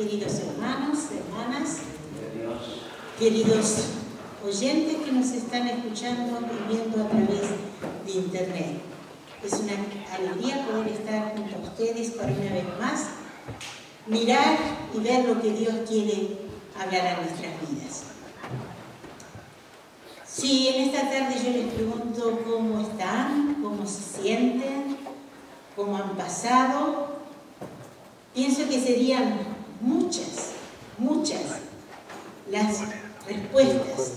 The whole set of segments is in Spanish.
queridos hermanos, hermanas, queridos oyentes que nos están escuchando y viendo a través de internet. Es una alegría poder estar junto a ustedes para una vez más, mirar y ver lo que Dios quiere hablar a nuestras vidas. Si en esta tarde yo les pregunto cómo están, cómo se sienten, cómo han pasado, pienso que serían muchas las respuestas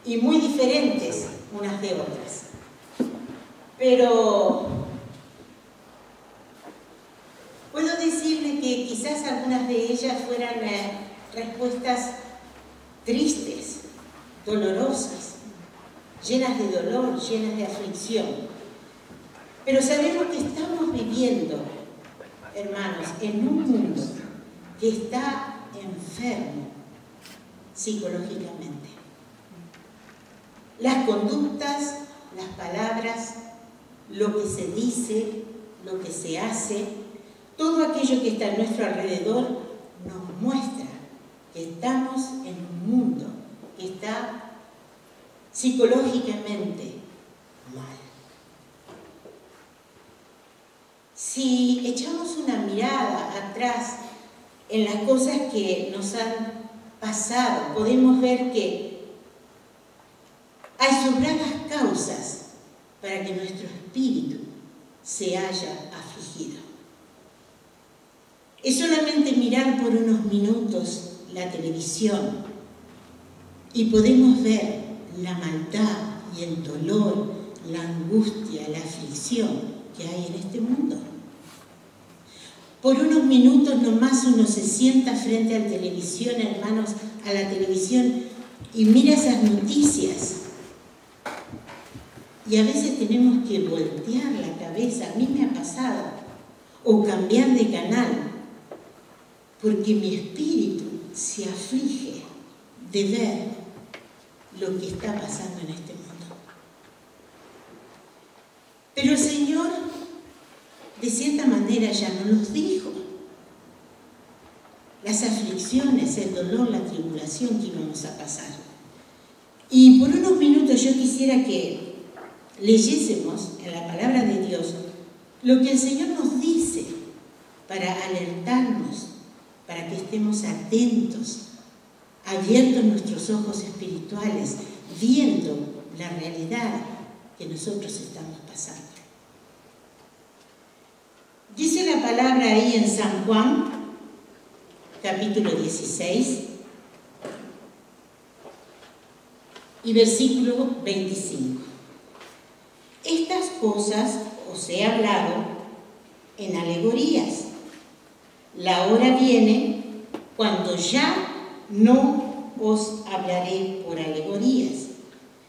y muy diferentes unas de otras. Pero puedo decirle que quizás algunas de ellas fueran respuestas tristes, dolorosas, llenas de dolor, llenas de aflicción. Pero sabemos que estamos viviendo, hermanos, en un mundo que está enfermo psicológicamente. Las conductas, las palabras, lo que se dice, lo que se hace, todo aquello que está a nuestro alrededor nos muestra que estamos en un mundo que está psicológicamente mal. Si echamos una mirada atrás en las cosas que nos han pasado, podemos ver que hay sobradas causas para que nuestro espíritu se haya afligido. Es solamente mirar por unos minutos la televisión y podemos ver la maldad y el dolor, la angustia, la aflicción que hay en este mundo. Por unos minutos nomás uno se sienta frente a la televisión, hermanos, a la televisión y mira esas noticias. Y a veces tenemos que voltear la cabeza, a mí me ha pasado, o cambiar de canal, porque mi espíritu se aflige de ver lo que está pasando en este mundo. Pero el Señor, de cierta manera, ya nos los dijo. Las aflicciones, el dolor, la tribulación que íbamos a pasar. Y por unos minutos yo quisiera que leyésemos en la palabra de Dios lo que el Señor nos dice para alertarnos, para que estemos atentos, abiertos nuestros ojos espirituales, viendo la realidad que nosotros estamos pasando. Dice la palabra ahí en San Juan, capítulo 16, y versículo 25. Estas cosas os he hablado en alegorías. La hora viene cuando ya no os hablaré por alegorías,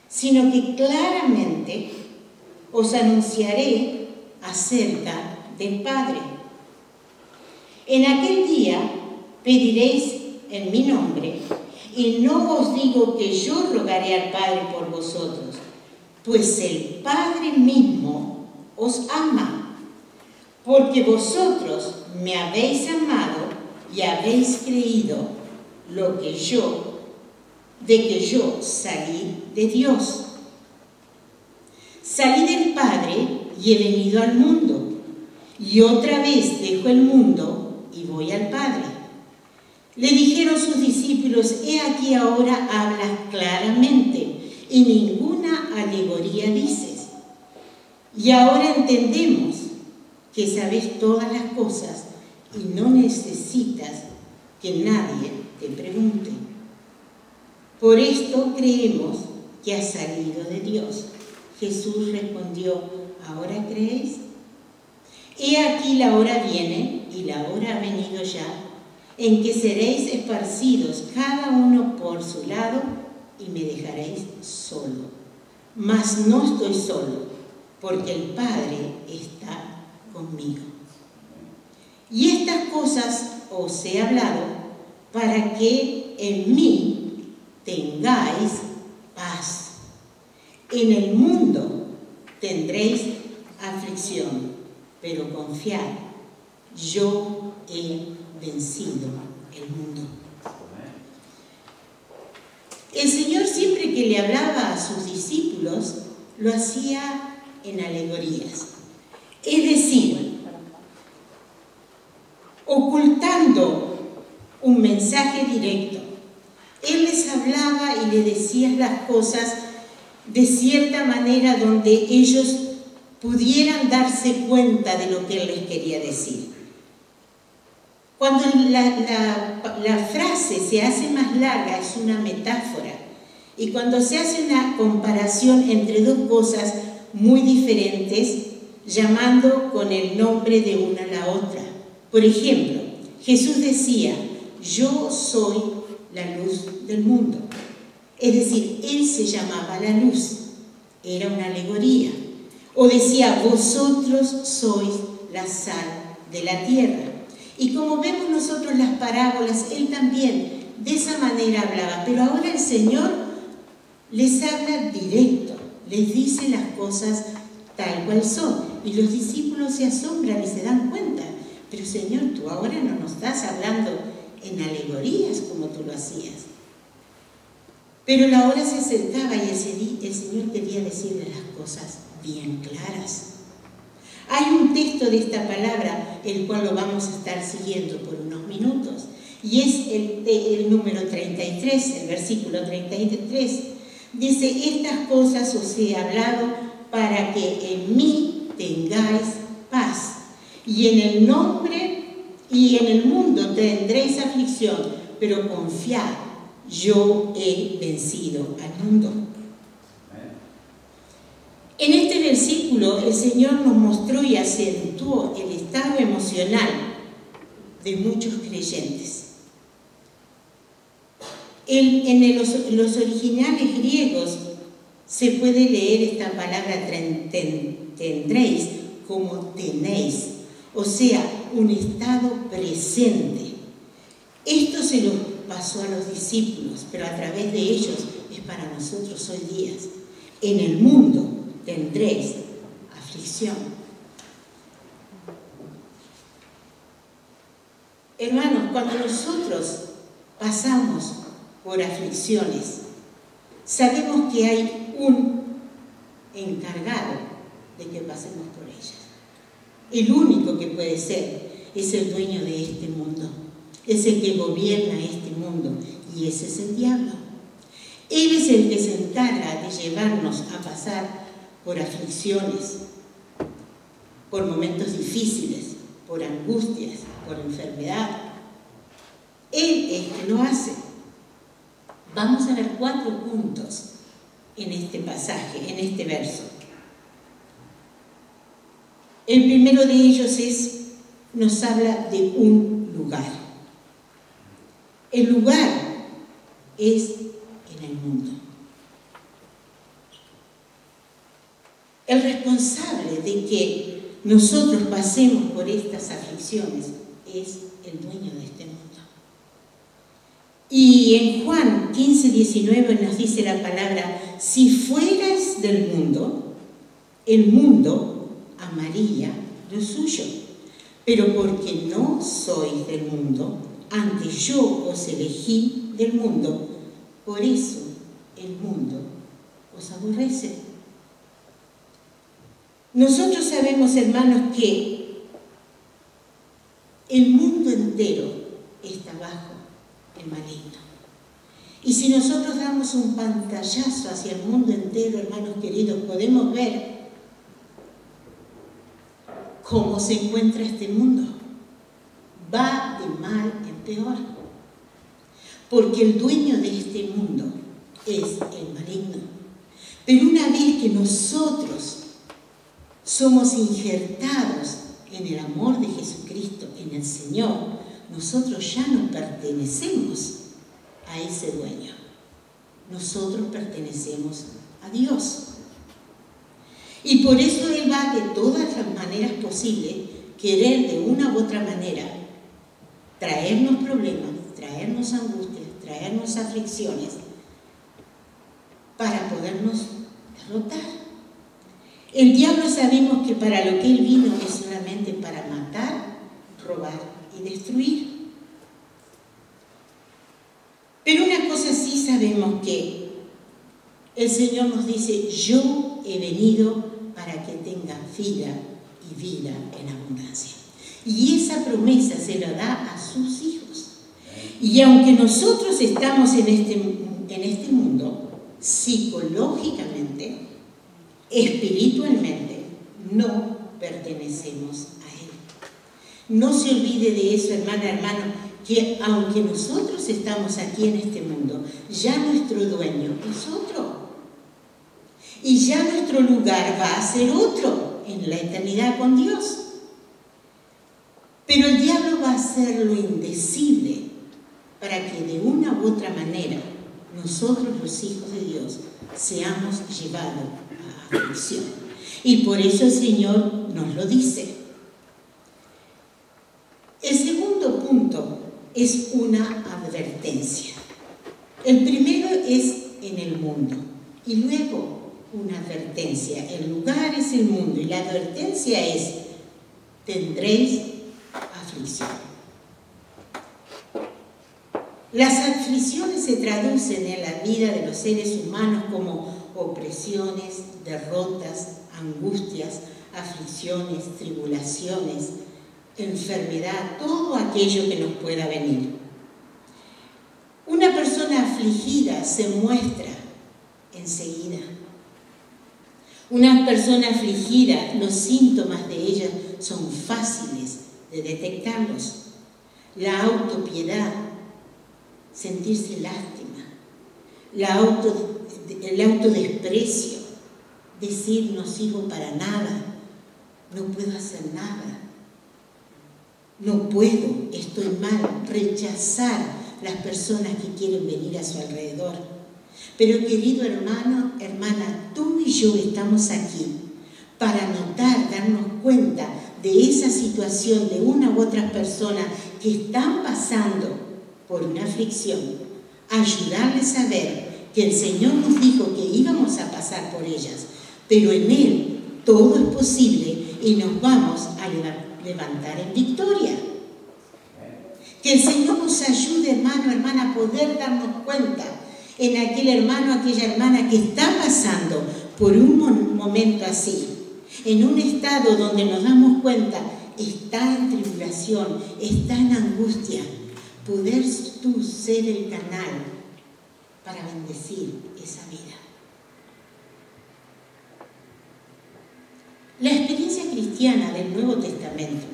sino que claramente os anunciaré acerca del Padre. En aquel día pediréis en mi nombre, y no os digo que yo rogaré al Padre por vosotros, pues el Padre mismo os ama, porque vosotros me habéis amado y habéis creído de que yo salí de Dios. Salí del Padre y he venido al mundo, y otra vez dejo el mundo y voy al Padre. Le dijeron sus discípulos: he aquí ahora hablas claramente, y ninguna alegoría dices. Y ahora entendemos que sabes todas las cosas y no necesitas que nadie te pregunte. Por esto creemos que has salido de Dios. Jesús respondió: ¿ahora creéis? He aquí la hora viene, y la hora ha venido ya, en que seréis esparcidos cada uno por su lado y me dejaréis solo. Mas no estoy solo, porque el Padre está conmigo. Y estas cosas os he hablado para que en mí tengáis paz. En el mundo tendréis aflicción, pero confiad, yo he vencido el mundo. El Señor, siempre que le hablaba a sus discípulos, lo hacía en alegorías. Es decir, ocultando un mensaje directo. Él les hablaba y le decía las cosas de cierta manera donde ellos pudieran darse cuenta de lo que Él les quería decir. Cuando la frase se hace más larga, es una metáfora. Y cuando se hace una comparación entre dos cosas muy diferentes, llamando con el nombre de una a la otra. Por ejemplo, Jesús decía, yo soy la luz del mundo. Es decir, Él se llamaba la luz. Era una alegoría. O decía, vosotros sois la sal de la tierra. Y como vemos nosotros las parábolas, Él también de esa manera hablaba. Pero ahora el Señor les habla directo, les dice las cosas tal cual son. Y los discípulos se asombran y se dan cuenta. Pero Señor, tú ahora no nos estás hablando en alegorías como tú lo hacías. Pero la hora se acercaba y el Señor quería decirle las cosas bien claras. Hay un texto de esta palabra, el cual lo vamos a estar siguiendo por unos minutos, y es el número 33, el versículo 33. Dice, estas cosas os he hablado para que en mí tengáis paz, y en el nombre y en el mundo tendréis aflicción, pero confiad, yo he vencido al mundo. En este versículo el Señor nos mostró y acentuó el estado emocional de muchos creyentes. En los originales griegos se puede leer esta palabra tendréis como tenéis, o sea, un estado presente. Esto se lo pasó a los discípulos, pero a través de ellos es para nosotros hoy día. En el mundo tendréis aflicción. Hermanos, cuando nosotros pasamos por aflicciones, sabemos que hay un encargado de que pasemos por ellas. El único que puede ser es el dueño de este mundo, es el que gobierna este mundo, y ese es el diablo. Él es el que se encarga de llevarnos a pasar por aflicciones, por momentos difíciles, por angustias, por enfermedad. Él es que lo hace. Vamos a ver 4 puntos en este pasaje, en este verso. El primero de ellos nos habla de un lugar. El lugar es en el mundo. El responsable de que nosotros pasemos por estas aflicciones es el dueño de este mundo. Y en Juan 15:19 nos dice la palabra, si fueras del mundo, el mundo amaría lo suyo. Pero porque no sois del mundo, antes yo os elegí del mundo, por eso el mundo os aborrece. Nosotros sabemos, hermanos, que el mundo entero está bajo el maligno. Y si nosotros damos un pantallazo hacia el mundo entero, hermanos queridos, podemos ver cómo se encuentra este mundo. Va de mal en peor. Porque el dueño de este mundo es el maligno. Pero una vez que nosotros somos injertados en el amor de Jesucristo, en el Señor, nosotros ya no pertenecemos a ese dueño. Nosotros pertenecemos a Dios. Y por eso Él va de todas las maneras posibles querer de una u otra manera traernos problemas, traernos angustias, traernos aflicciones para podernos derrotar. El diablo sabemos que para lo que él vino es solamente para matar, robar y destruir. Pero una cosa sí sabemos, que el Señor nos dice: yo he venido para que tengan vida y vida en abundancia. Y esa promesa se la da a sus hijos. Y aunque nosotros estamos en este mundo, psicológicamente, espiritualmente, no pertenecemos a Él. No se olvide de eso, hermana, hermano, que aunque nosotros estamos aquí en este mundo, ya nuestro dueño es otro. Y ya nuestro lugar va a ser otro en la eternidad con Dios. Pero el diablo va a hacer lo indecible para que de una u otra manera nosotros, los hijos de Dios, seamos llevados a aflicción. Y por eso el Señor nos lo dice. El segundo punto es una advertencia. El primero es en el mundo y luego una advertencia. El lugar es el mundo y la advertencia es: tendréis aflicción. Las aflicciones se traducen en la vida de los seres humanos como opresiones, derrotas, angustias, aflicciones, tribulaciones, enfermedad, todo aquello que nos pueda venir. Una persona afligida se muestra enseguida. Una persona afligida, los síntomas de ella son fáciles de detectarlos. La autopiedad, sentirse lástima, el autodesprecio, decir: no sirvo para nada, no puedo hacer nada, no puedo, estoy mal, rechazar las personas que quieren venir a su alrededor. Pero querido hermano, hermana, tú y yo estamos aquí para notar, darnos cuenta de esa situación de una u otras personas que están pasando por una aflicción, ayudarles a ver que el Señor nos dijo que íbamos a pasar por ellas, pero en Él todo es posible y nos vamos a levantar en victoria. Que el Señor nos ayude, hermano, hermana, a poder darnos cuenta en aquel hermano, aquella hermana que está pasando por un momento así, en un estado donde nos damos cuenta, está en tribulación, está en angustia. Poder tú ser el canal para bendecir esa vida. La experiencia cristiana del Nuevo Testamento,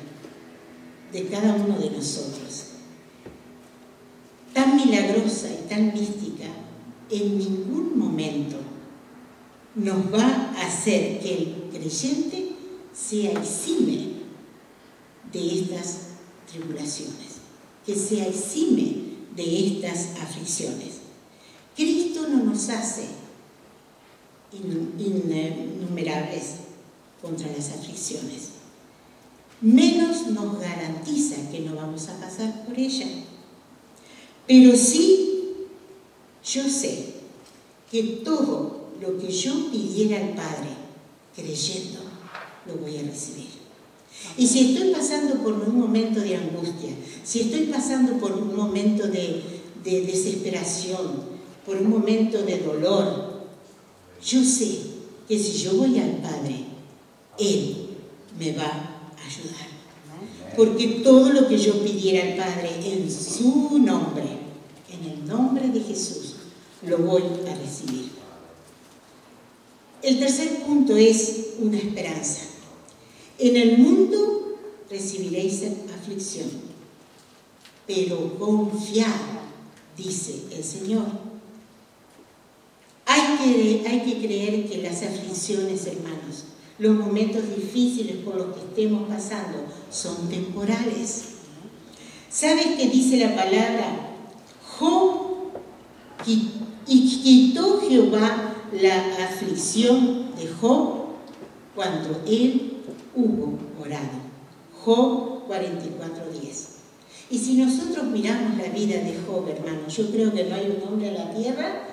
de cada uno de nosotros, tan milagrosa y tan mística, en ningún momento nos va a hacer que el creyente se exime de estas tribulaciones, que se exime de estas aflicciones. Cristo no nos hace innumerables contra las aflicciones, menos nos garantiza que no vamos a pasar por ella. Pero sí, yo sé que todo lo que yo pidiera al Padre, creyendo, lo voy a recibir. Y si estoy pasando por un momento de angustia, si estoy pasando por un momento de desesperación, por un momento de dolor, yo sé que si yo voy al Padre, Él me va a ayudar. Porque todo lo que yo pidiera al Padre en su nombre, en el nombre de Jesús, lo voy a recibir. El tercer punto es una esperanza. En el mundo recibiréis aflicción, pero confiad, dice el Señor. Hay que creer que las aflicciones, hermanos, los momentos difíciles por los que estemos pasando, son temporales. ¿Sabes qué dice la palabra? Y quitó Jehová la aflicción de Job cuando él hubo orado. Job 44:10. Y si nosotros miramos la vida de Job, hermanos, yo creo que no hay un hombre en la tierra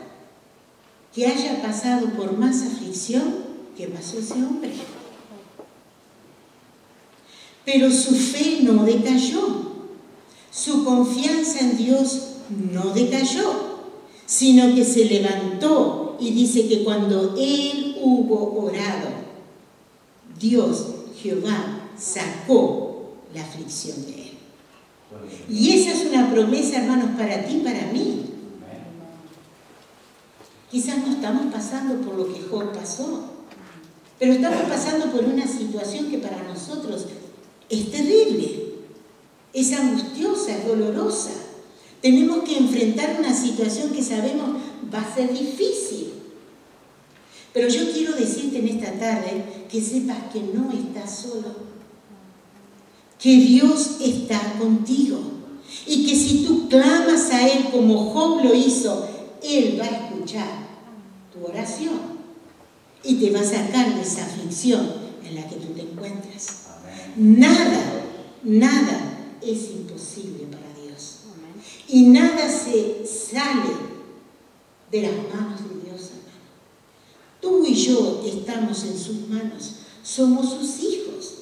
que haya pasado por más aflicción que pasó ese hombre. Pero su fe no decayó, su confianza en Dios no decayó. sino que se levantó y dice que cuando él hubo orado, Dios, Jehová, sacó la aflicción de él. Y esa es una promesa, hermanos, para ti y para mí. Quizás no estamos pasando por lo que Job pasó, pero estamos pasando por una situación que para nosotros es terrible, es angustiosa, es dolorosa. Tenemos que enfrentar una situación que sabemos va a ser difícil. Pero yo quiero decirte en esta tarde que sepas que no estás solo, que Dios está contigo y que si tú clamas a Él como Job lo hizo, Él va a escuchar tu oración y te va a sacar de esa aflicción en la que tú te encuentras. Amén. Nada es imposible para Dios. Amén. Y nada se sale de las manos de Dios, hermano. Tú y yo estamos en sus manos, somos sus hijos.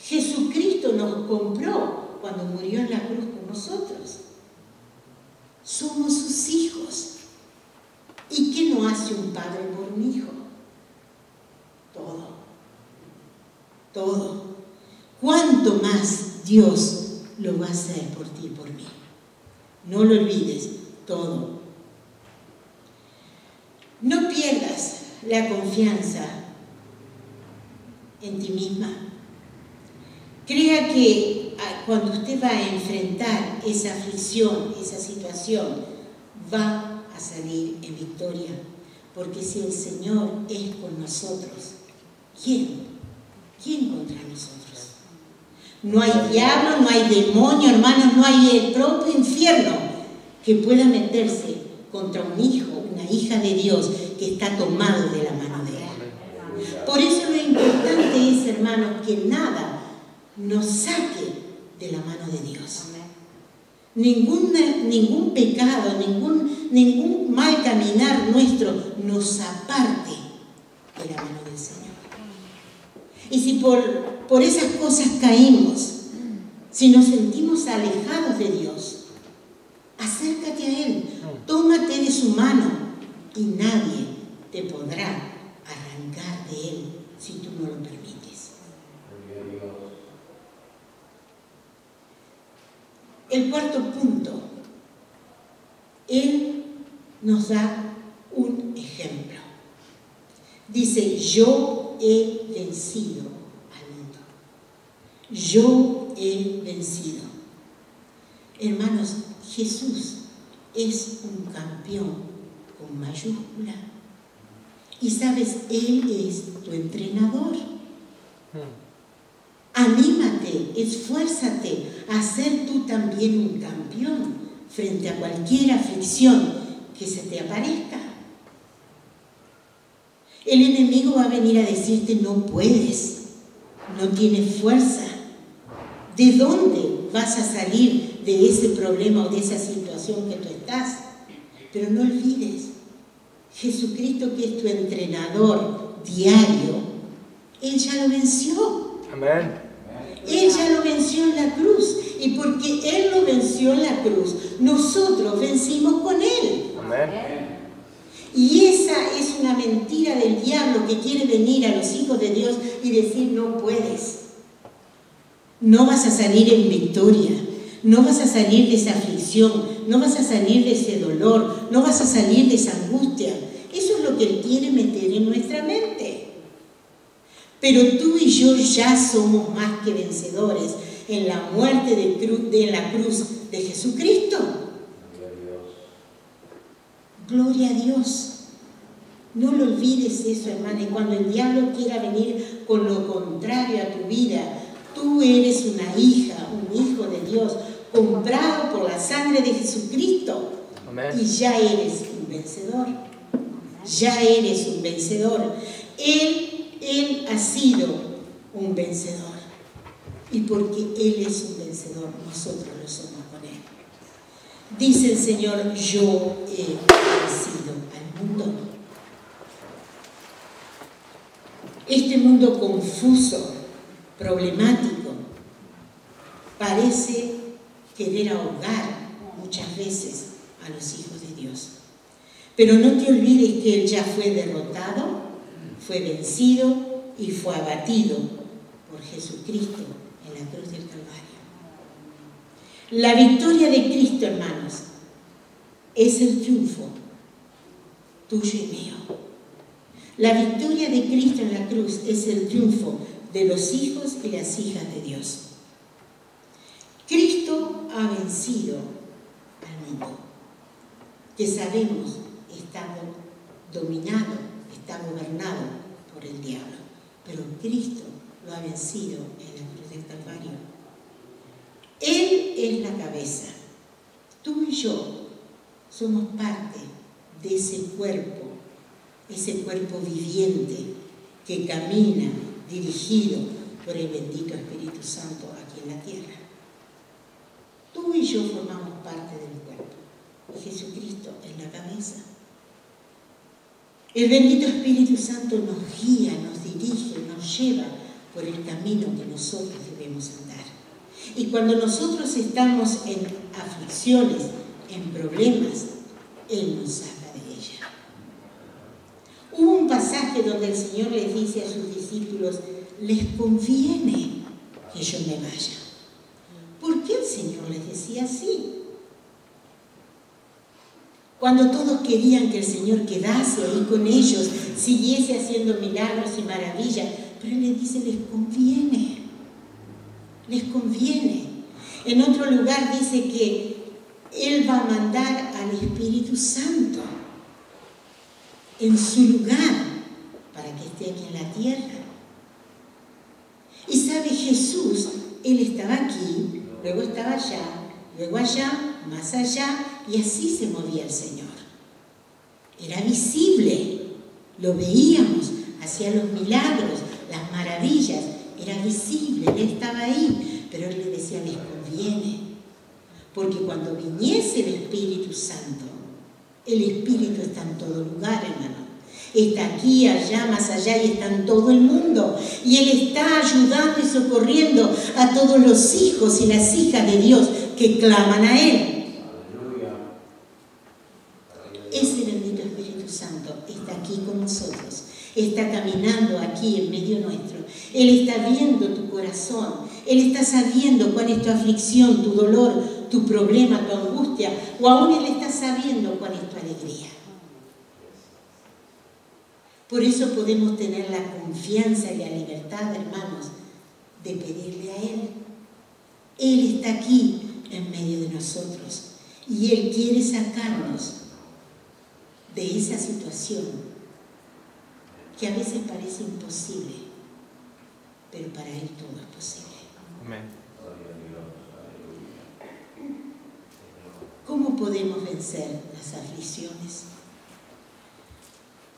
Jesucristo nos compró cuando murió en la cruz por nosotros. Somos sus hijos. ¿Y qué no hace un padre por un hijo? Todo. ¿Cuánto más Dios lo va a hacer por ti y por mí? No lo olvides, todo. No pierdas la confianza en ti misma. Crea que cuando usted va a enfrentar esa aflicción, esa situación, va a salir en victoria. Porque si el Señor es con nosotros, ¿quién contra nosotros? No hay diablo, no hay demonio, hermanos, no hay el propio infierno que pueda meterse contra un hijo, una hija de Dios que está tomado de la mano de Él. Por eso lo importante es, hermanos, que nada nos saque de la mano de Dios. Ningún pecado, ningún mal caminar nuestro nos aparte de la mano del Señor. Y si por esas cosas caímos, si nos sentimos alejados de Dios, acércate a Él, tómate de su mano y nadie te podrá arrancar de Él si tú no lo permites. El cuarto punto, Él nos da un ejemplo. Dice, yo he vencido al mundo. Yo he vencido. Hermanos, Jesús es un campeón con mayúscula. Y sabes, Él es tu entrenador. Anímate, esfuérzate a ser tú también un campeón frente a cualquier aflicción que se te aparezca. El enemigo va a venir a decirte, no puedes, no tienes fuerza. ¿De dónde vas a salir de ese problema o de esa situación que tú estás? Pero no olvides, Jesucristo, que es tu entrenador diario, Él ya lo venció. Amén. Él ya lo venció en la cruz. Y porque Él lo venció en la cruz, nosotros vencimos con Él. Amén. Y esa es una mentira del diablo que quiere venir a los hijos de Dios y decir, no puedes. No vas a salir en victoria. No vas a salir de esa aflicción. No vas a salir de ese dolor. No vas a salir de esa angustia. Eso es lo que Él quiere meter en nuestra mente. Pero tú y yo ya somos más que vencedores en la muerte en la cruz de Jesucristo. Gloria a Dios. No lo olvides eso, hermana. Y cuando el diablo quiera venir con lo contrario a tu vida, tú eres una hija, un hijo de Dios, comprado por la sangre de Jesucristo. Amén. Y ya eres un vencedor. Ya eres un vencedor. Él ha sido un vencedor. Y porque Él es un vencedor, nosotros lo somos con Él. Dice el Señor, yo he vencido al mundo. Este mundo confuso, problemático, parece querer ahogar muchas veces a los hijos de Dios. Pero no te olvides que Él ya fue derrotado, fue vencido y fue abatido por Jesucristo en la cruz del Calvario. La victoria de Cristo, hermanos, es el triunfo tuyo y mío. La victoria de Cristo en la cruz es el triunfo de los hijos y las hijas de Dios. Cristo ha vencido al mundo, que sabemos está dominado, está gobernado por el diablo, pero Cristo lo ha vencido en la cruz del Calvario. Él es la cabeza. Tú y yo somos parte de ese cuerpo viviente que camina dirigido por el bendito Espíritu Santo aquí en la tierra. Tú y yo formamos parte del cuerpo. Jesucristo es la cabeza. El bendito Espíritu Santo nos guía, nos dirige, nos lleva por el camino que nosotros debemos andar. Y cuando nosotros estamos en aflicciones, en problemas, Él nos saca de ella. Hubo un pasaje donde el Señor les dice a sus discípulos: les conviene que yo me vaya. ¿Por qué el Señor les decía así? Cuando todos querían que el Señor quedase ahí con ellos, siguiese haciendo milagros y maravillas, pero Él les dice: les conviene, les conviene. En otro lugar dice que Él va a mandar al Espíritu Santo en su lugar para que esté aquí en la tierra. Y sabe, Jesús, Él estaba aquí, luego estaba allá, luego allá, más allá, y así se movía el Señor. Era visible, lo veíamos, hacía los milagros, las maravillas, era visible, Él estaba ahí, pero Él le decía: les conviene, porque cuando viniese el Espíritu Santo, el Espíritu está en todo lugar, hermano. Está aquí, allá, más allá, y está en todo el mundo. Y Él está ayudando y socorriendo a todos los hijos y las hijas de Dios que claman a Él. Ese bendito Espíritu Santo está aquí con nosotros. Está caminando aquí en medio nuestro. Él está viendo tu corazón. Él está sabiendo cuál es tu aflicción, tu dolor, tu problema, tu angustia. O aún Él está sabiendo cuál es tu alegría. Por eso podemos tener la confianza y la libertad, hermanos, de pedirle a Él. Él está aquí en medio de nosotros y Él quiere sacarnos de esa situación que a veces parece imposible, pero para Él todo es posible. Amén. ¿Cómo podemos vencer las aflicciones?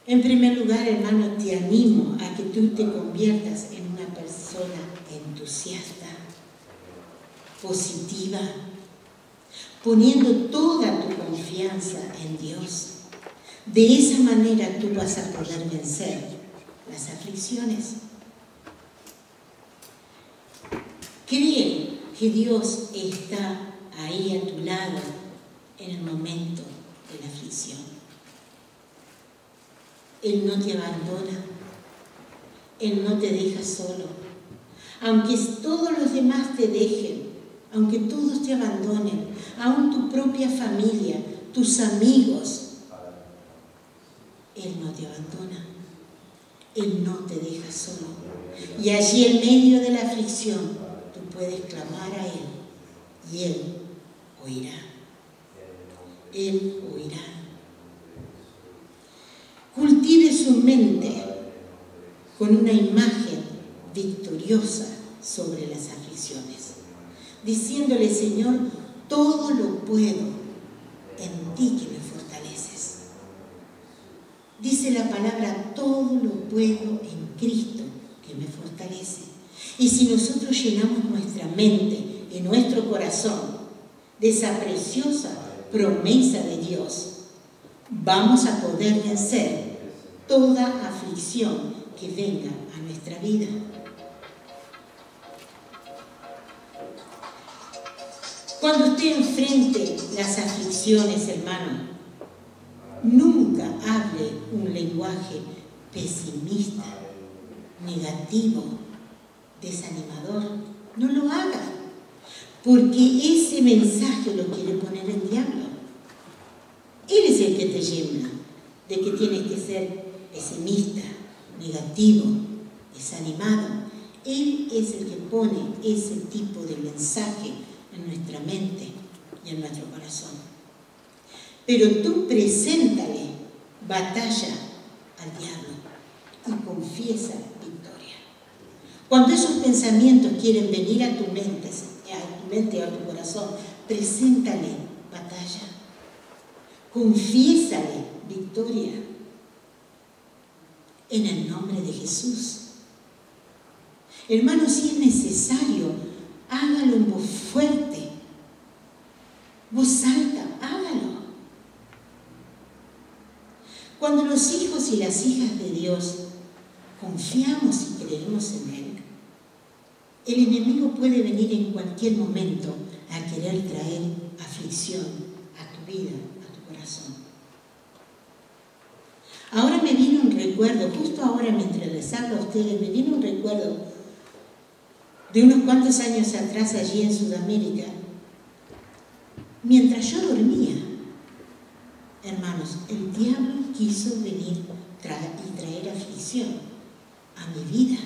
En primer lugar, hermano, te animo a que tú te conviertas en una persona entusiasta, positiva, poniendo toda tu confianza en Dios. De esa manera tú vas a poder vencer las aflicciones. Cree que Dios está ahí a tu lado en el momento de la aflicción. Él no te abandona, Él no te deja solo. Aunque todos los demás te dejen, aunque todos te abandonen, aún tu propia familia, tus amigos, Él no te abandona, Él no te deja solo. Y allí en medio de la aflicción, tú puedes clamar a Él y Él oirá. Él oirá. Cultive su mente con una imagen victoriosa sobre las aflicciones, diciéndole: Señor, todo lo puedo en ti que me fortaleces. Dice la palabra: todo lo puedo en Cristo que me fortalece. Y si nosotros llenamos nuestra mente y nuestro corazón de esa preciosa promesa de Dios, vamos a poder vencer toda aflicción que venga a nuestra vida. Cuando usted enfrente las aflicciones, hermano, Nunca hable un lenguaje pesimista, negativo, desanimador. No lo haga, porque ese mensaje lo quiere poner el diablo. Él es el que te llena de que tienes que ser pesimista, negativo, desanimado. Él es el que pone ese tipo de mensaje en nuestra mente y en nuestro corazón. Pero tú preséntale batalla al diablo y confiesa victoria. Cuando esos pensamientos quieren venir a tu mente o a tu corazón, preséntale batalla. Confiésale victoria en el nombre de Jesús. Hermanos, si es necesario, hágalo en voz fuerte, voz alta, hágalo. Cuando los hijos y las hijas de Dios confiamos y creemos en Él, el enemigo puede venir en cualquier momento a querer traer aflicción a tu vida, a tu corazón. Ahora me vino un recuerdo, justo ahora mientras les hablo a ustedes, me vino un recuerdo de unos cuantos años atrás allí en Sudamérica. Mientras yo dormía, hermanos, el diablo quiso venir y traer aflicción a mi vida.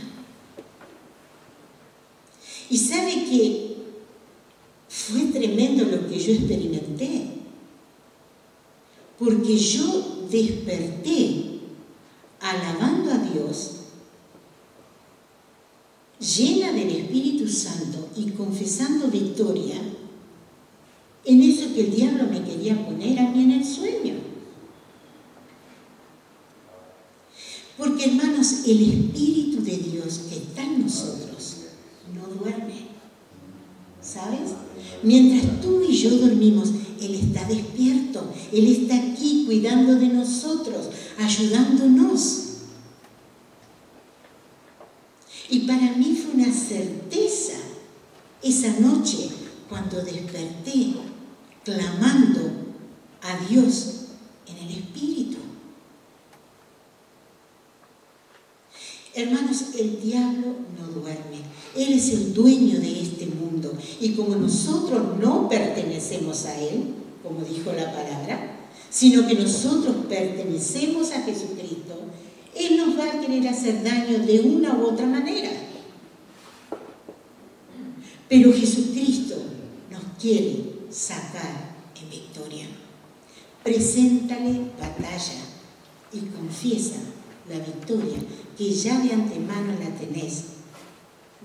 Y sabe que fue tremendo lo que yo experimenté, porque yo desperté alabando a Dios, llena del Espíritu Santo y confesando victoria en eso que el diablo me quería poner a mí en el sueño. Porque, hermanos, el Espíritu de Dios que está en nosotros no duerme, ¿sabes? Mientras tú y yo dormimos, Él está despierto, Él está aquí cuidando de nosotros, ayudándonos. Y para mí fue una certeza esa noche cuando desperté clamando a Dios en el Espíritu. Hermanos, el diablo no duerme. Él es el dueño de este mundo. Y como nosotros no pertenecemos a Él, como dijo la palabra, sino que nosotros pertenecemos a Jesucristo, Él nos va a querer hacer daño de una u otra manera. Pero Jesucristo nos quiere sacar en victoria. Preséntale batalla y confiesa la victoria que ya de antemano la tenés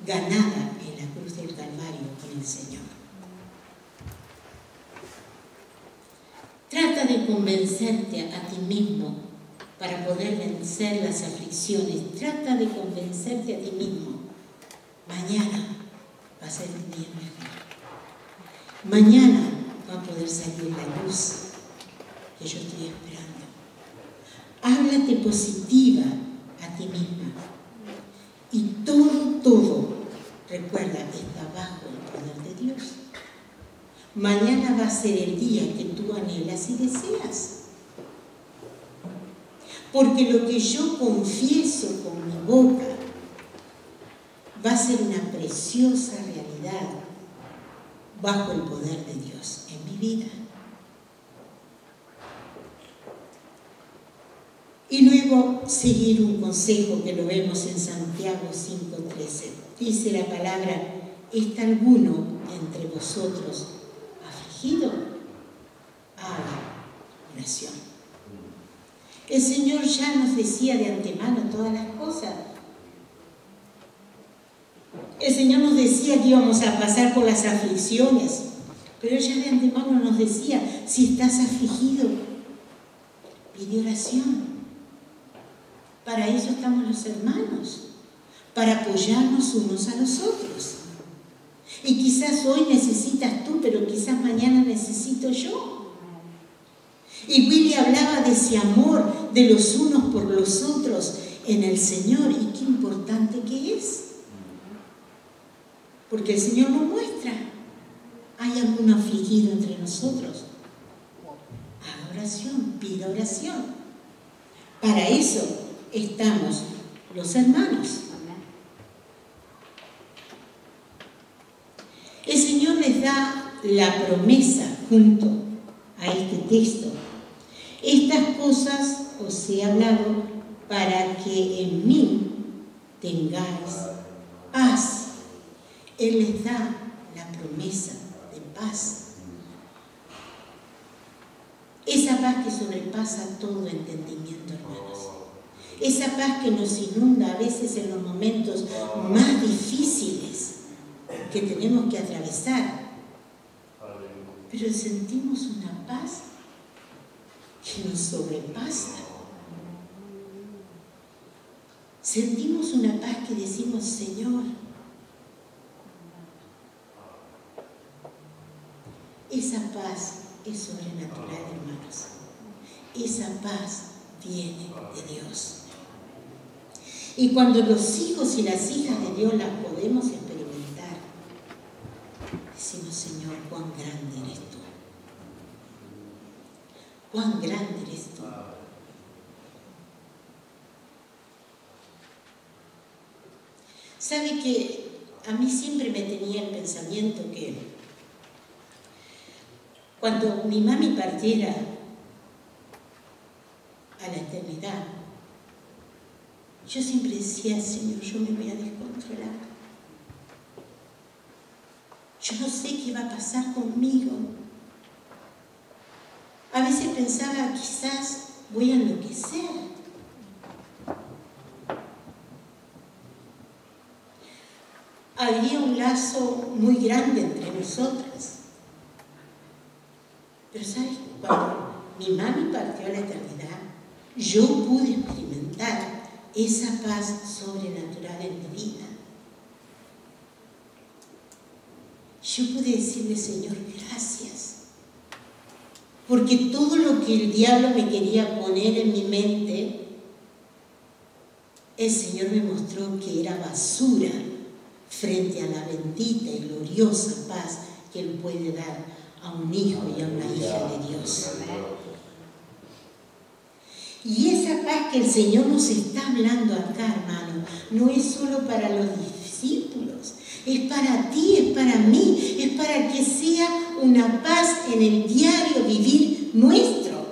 ganada en la cruz del Calvario con el Señor. Trata de convencerte a ti mismo para poder vencer las aflicciones. Trata de convencerte a ti mismo. Mañana va a ser un día mejor. Mañana va a poder salir la luz que yo estoy esperando. Háblate positiva a ti misma. Y todo, recuerda, está bajo el poder de Dios. Mañana va a ser el día que tú anhelas y deseas. Porque lo que yo confieso con mi boca va a ser una preciosa realidad bajo el poder de Dios en mi vida. Y luego seguir un consejo que lo vemos en Santiago 5:13. Dice la palabra: ¿está alguno entre vosotros afligido? Haga oración. El Señor ya nos decía de antemano todas las cosas. El Señor nos decía que íbamos a pasar por las aflicciones, pero ya de antemano nos decía: si estás afligido, pide oración. Para eso estamos los hermanos, para apoyarnos unos a los otros. Y quizás hoy necesitas tú, pero quizás mañana necesito yo. Y Willy hablaba de ese amor de los unos por los otros en el Señor, y qué importante que es. Porque el Señor nos muestra: ¿hay algún afligido entre nosotros? Haga oración, pida oración. Para eso estamos los hermanos. El Señor les da la promesa junto a este texto. Estas cosas os he hablado para que en mí tengáis paz. Él les da la promesa de paz. Esa paz que sobrepasa todo entendimiento, hermanos. Esa paz que nos inunda a veces en los momentos más difíciles que tenemos que atravesar. Pero sentimos una paz que nos sobrepasa. Sentimos una paz que decimos, Señor, esa paz es sobrenatural, hermanos. Esa paz viene de Dios. Y cuando los hijos y las hijas de Dios las podemos experimentar, decimos, Señor, cuán grande eres tú. Cuán grande eres tú. ¿Sabe que a mí siempre me tenía el pensamiento que cuando mi mami partiera a la eternidad, yo siempre decía, Señor, yo me voy a descontrolar. Yo no sé qué va a pasar conmigo. A veces pensaba, quizás voy a enloquecer. Había un lazo muy grande entre nosotras. Pero ¿sabes? Cuando mi mami partió a la eternidad, yo pude experimentar esa paz sobrenatural en mi vida. Yo pude decirle, Señor, gracias. Porque todo lo que el diablo me quería poner en mi mente, el Señor me mostró que era basura frente a la bendita y gloriosa paz que Él puede dar a un hijo y a una hija de Dios. Y esa paz que el Señor nos está hablando acá, hermano, no es solo para los discípulos, es para ti, es para mí, es para que sea una paz en el diario vivir nuestro.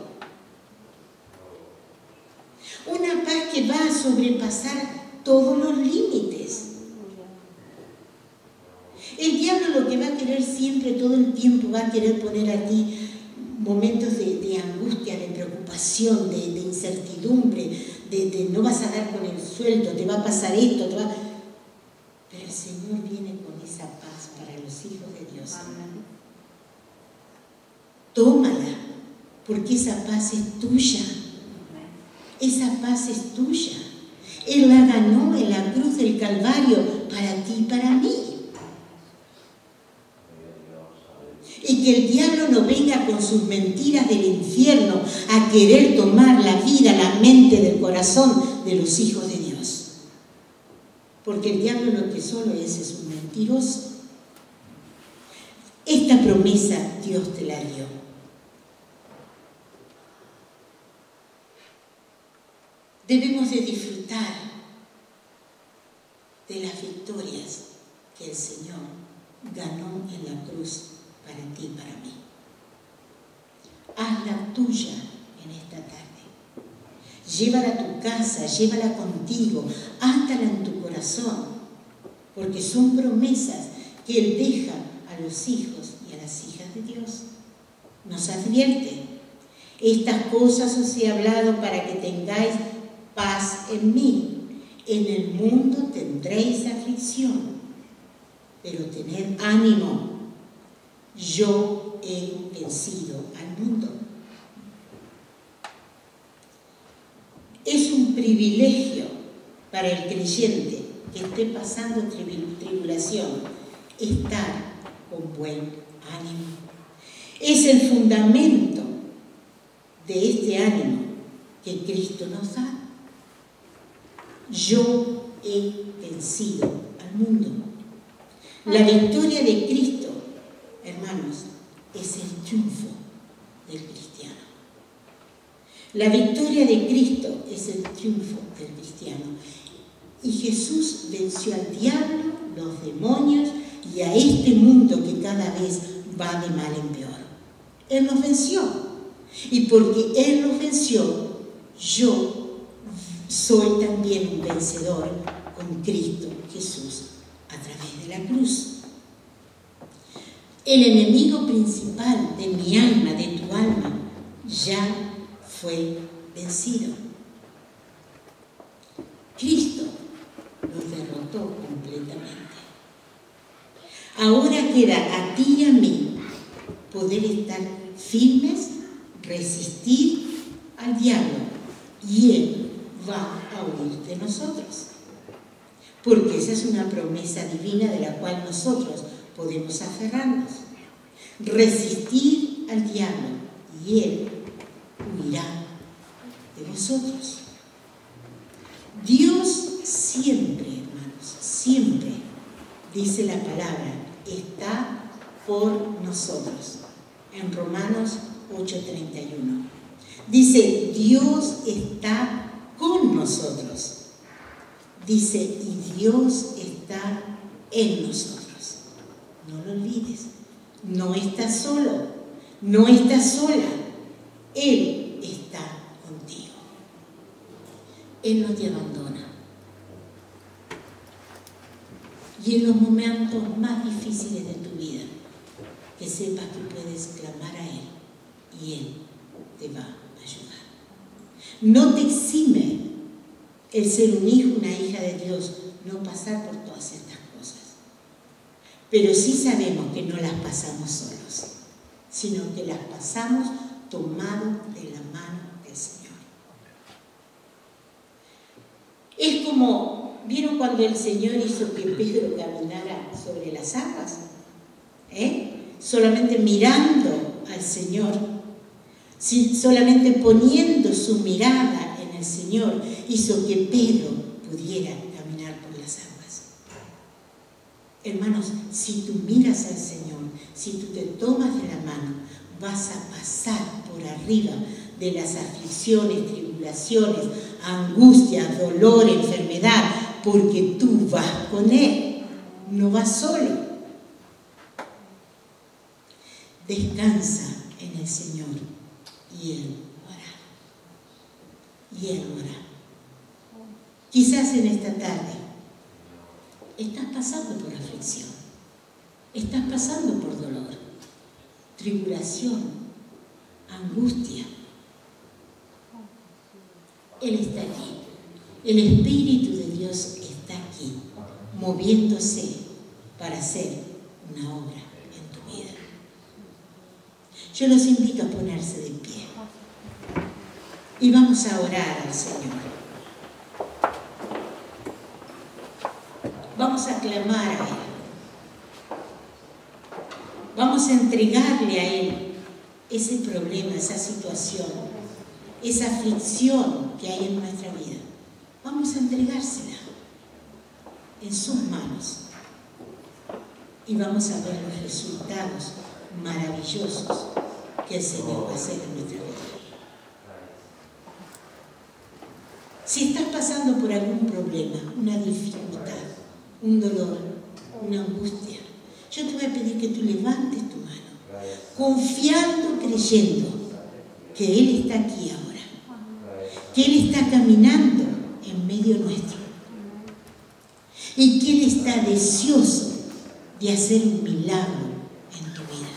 Una paz que va a sobrepasar todos los límites. El diablo lo que va a querer siempre, todo el tiempo, va a querer poner a ti momentos de angustia, de preocupación, de incertidumbre, de no vas a dar con el sueldo, te va a pasar esto, pero el Señor viene con esa paz para los hijos de Dios. Amén. Tómala, porque esa paz es tuya. Esa paz es tuya. Él la ganó en la cruz del Calvario para ti y para mí. Y que el diablo no venga con sus mentiras del infierno a querer tomar la vida, la mente del corazón de los hijos de Dios. Porque el diablo lo que solo es un mentiroso. Esta promesa Dios te la dio. Debemos de disfrutar de las victorias que el Señor ganó en la cruz para ti y para mí. Hazla tuya en esta tarde. Llévala a tu casa, llévala contigo, háztala en tu corazón, porque son promesas que Él deja a los hijos y a las hijas de Dios. Nos advierte, estas cosas os he hablado para que tengáis paz en mí. En el mundo tendréis aflicción, pero tened ánimo. Yo he vencido al mundo. Es un privilegio para el creyente que esté pasando tribulación estar con buen ánimo. Es el fundamento de este ánimo que Cristo nos da. Yo he vencido al mundo. La victoria de Cristo, hermanos, es el triunfo del cristiano. La victoria de Cristo es el triunfo del cristiano. Y Jesús venció al diablo, los demonios y a este mundo que cada vez va de mal en peor. Él nos venció. Y porque Él nos venció, yo soy también un vencedor con Cristo Jesús a través de la cruz. El enemigo principal de mi alma, de tu alma, ya fue vencido. Cristo los derrotó completamente. Ahora queda a ti y a mí poder estar firmes, resistir al diablo, y él va a huir de nosotros. Porque esa es una promesa divina de la cual nosotros podemos aferrarnos. Resistir al diablo y él huirá de vosotros. Dios siempre, hermanos, siempre, dice la palabra, está por nosotros. En Romanos 8:31. Dice, Dios está con nosotros. Dice, y Dios está en nosotros. No lo olvides. No estás solo. No estás sola. Él está contigo. Él no te abandona. Y en los momentos más difíciles de tu vida, que sepas que puedes clamar a Él y Él te va a ayudar. No te exime el ser un hijo, una hija de Dios, no pasar por todas estas cosas. Pero sí sabemos que no las pasamos solos, sino que las pasamos tomados de la mano del Señor. Es como, ¿vieron cuando el Señor hizo que Pedro caminara sobre las aguas? Solamente mirando al Señor, solamente poniendo su mirada en el Señor, hizo que Pedro pudiera caminar por las aguas. Hermanos, si tú miras al Señor, si tú te tomas de la mano, vas a pasar por arriba de las aflicciones, tribulaciones, angustias, dolor, enfermedad, porque tú vas con Él, no vas solo. Descansa en el Señor y Él hará. Y Él hará. Quizás en esta tarde estás pasando por aflicción, estás pasando por dolor, tribulación, angustia. Él está aquí. El Espíritu de Dios está aquí, moviéndose para hacer una obra en tu vida. Yo los invito a ponerse de pie y vamos a orar al Señor. Vamos a clamar a Él. Vamos a entregarle a Él ese problema, esa situación, esa aflicción que hay en nuestra vida. Vamos a entregársela en sus manos y vamos a ver los resultados maravillosos que el Señor va a hacer en nuestra vida. Si estás pasando por algún problema, una dificultad, un dolor, una angustia, yo te voy a pedir que tú levantes tu mano, confiando, creyendo que Él está aquí ahora, que Él está caminando en medio nuestro y que Él está deseoso de hacer un milagro en tu vida.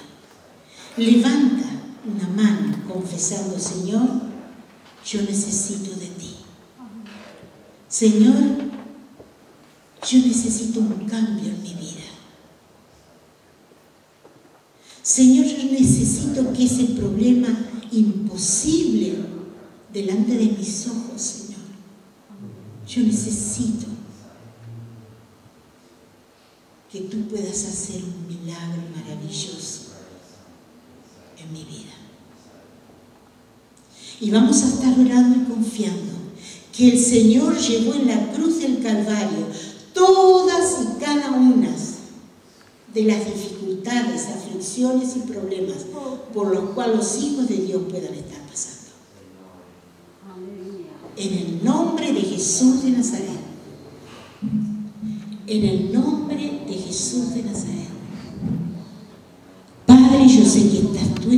Levanta una mano confesando, Señor, yo necesito de ti. Señor, yo necesito un cambio en mi vida. Señor, yo necesito que ese problema imposible delante de mis ojos, Señor, yo necesito que tú puedas hacer un milagro maravilloso en mi vida. Y vamos a estar orando y confiando que el Señor llevó en la cruz del Calvario todas y cada una de las dificultades, aflicciones y problemas por los cuales los hijos de Dios puedan estar pasando. En el nombre de Jesús de Nazaret. En el nombre de Jesús de Nazaret. Padre, yo sé que estás tú